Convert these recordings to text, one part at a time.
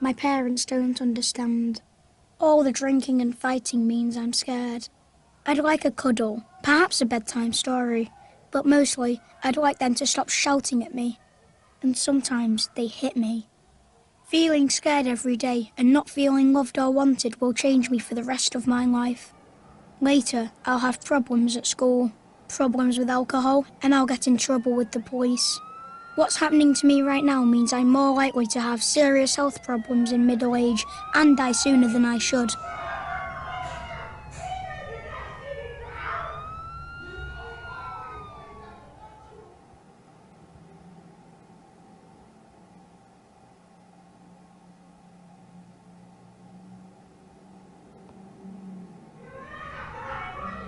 My parents don't understand. All the drinking and fighting means I'm scared. I'd like a cuddle, perhaps a bedtime story, but mostly I'd like them to stop shouting at me. And sometimes they hit me. Feeling scared every day and not feeling loved or wanted will change me for the rest of my life. Later, I'll have problems at school, problems with alcohol, and I'll get in trouble with the police. What's happening to me right now means I'm more likely to have serious health problems in middle age and die sooner than I should.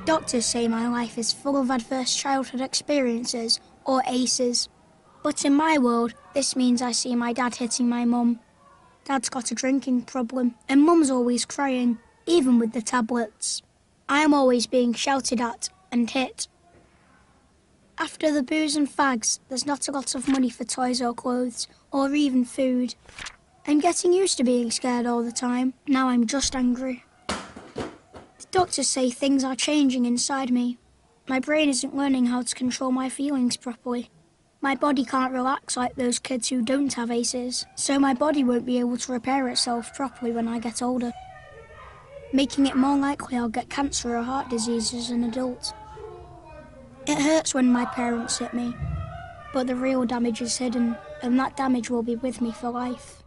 Doctors say my life is full of adverse childhood experiences, or ACEs. But in my world, this means I see my dad hitting my mum. Dad's got a drinking problem, and Mum's always crying, even with the tablets. I'm always being shouted at and hit. After the booze and fags, there's not a lot of money for toys or clothes, or even food. I'm getting used to being scared all the time. Now I'm just angry. The doctors say things are changing inside me. My brain isn't learning how to control my feelings properly. My body can't relax like those kids who don't have ACEs, so my body won't be able to repair itself properly when I get older, making it more likely I'll get cancer or heart disease as an adult. It hurts when my parents hit me, but the real damage is hidden, and that damage will be with me for life.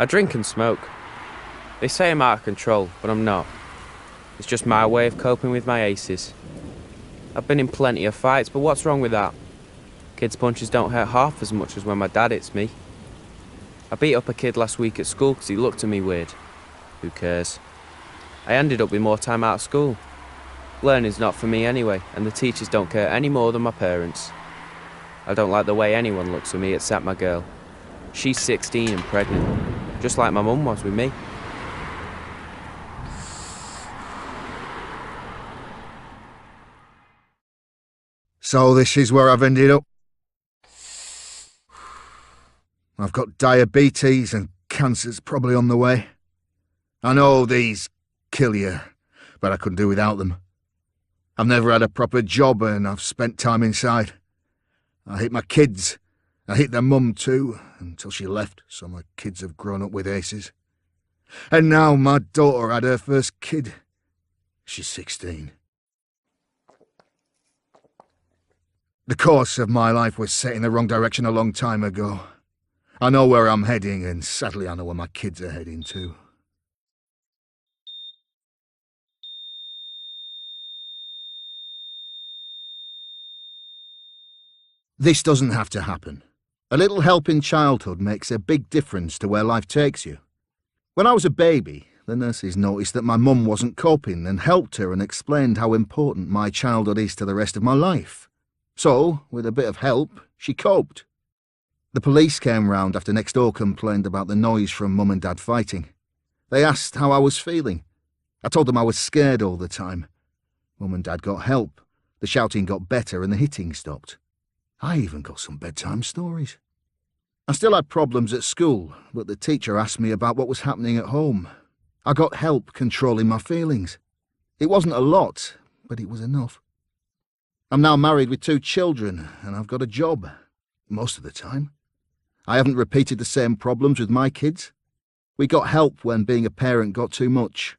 I drink and smoke. They say I'm out of control, but I'm not. It's just my way of coping with my ACEs. I've been in plenty of fights, but what's wrong with that? Kids' punches don't hurt half as much as when my dad hits me. I beat up a kid last week at school because he looked at me weird. Who cares? I ended up with more time out of school. Learning's not for me anyway, and the teachers don't care any more than my parents. I don't like the way anyone looks at me except my girl. She's 16 and pregnant, just like my mum was with me. So this is where I've ended up. I've got diabetes and cancer's probably on the way. I know these kill you, but I couldn't do without them. I've never had a proper job and I've spent time inside. I hate my kids. I hate their mum too, until she left, so my kids have grown up with ACEs. And now my daughter had her first kid. She's 16. The course of my life was set in the wrong direction a long time ago. I know where I'm heading, and sadly I know where my kids are heading too. This doesn't have to happen. A little help in childhood makes a big difference to where life takes you. When I was a baby, the nurses noticed that my mum wasn't coping and helped her and explained how important my childhood is to the rest of my life. So, with a bit of help, she coped. The police came round after next door complained about the noise from Mum and Dad fighting. They asked how I was feeling. I told them I was scared all the time. Mum and Dad got help. The shouting got better and the hitting stopped. I even got some bedtime stories. I still had problems at school, but the teacher asked me about what was happening at home. I got help controlling my feelings. It wasn't a lot, but it was enough. I'm now married with 2 children, and I've got a job, most of the time. I haven't repeated the same problems with my kids. We got help when being a parent got too much.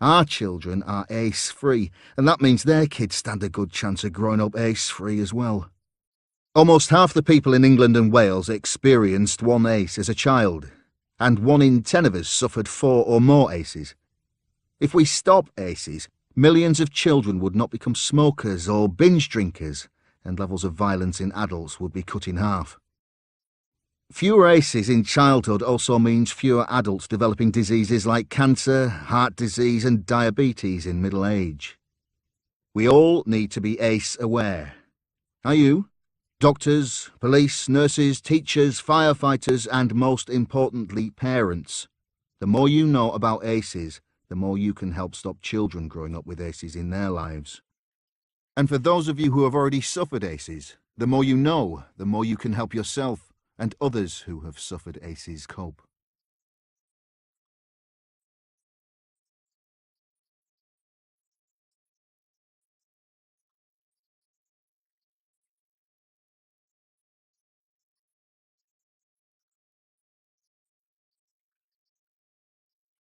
Our children are ACE-free, and that means their kids stand a good chance of growing up ACE-free as well. Almost half the people in England and Wales experienced one ACE as a child, and 1 in 10 of us suffered 4 or more ACEs. If we stop ACEs, millions of children would not become smokers or binge drinkers, and levels of violence in adults would be cut in half. Fewer ACEs in childhood also means fewer adults developing diseases like cancer, heart disease and diabetes in middle age. We all need to be ACE aware. Are you? Doctors, police, nurses, teachers, firefighters, and most importantly, parents. The more you know about ACEs, the more you can help stop children growing up with ACEs in their lives. And for those of you who have already suffered ACEs, the more you know, the more you can help yourself and others who have suffered ACEs cope.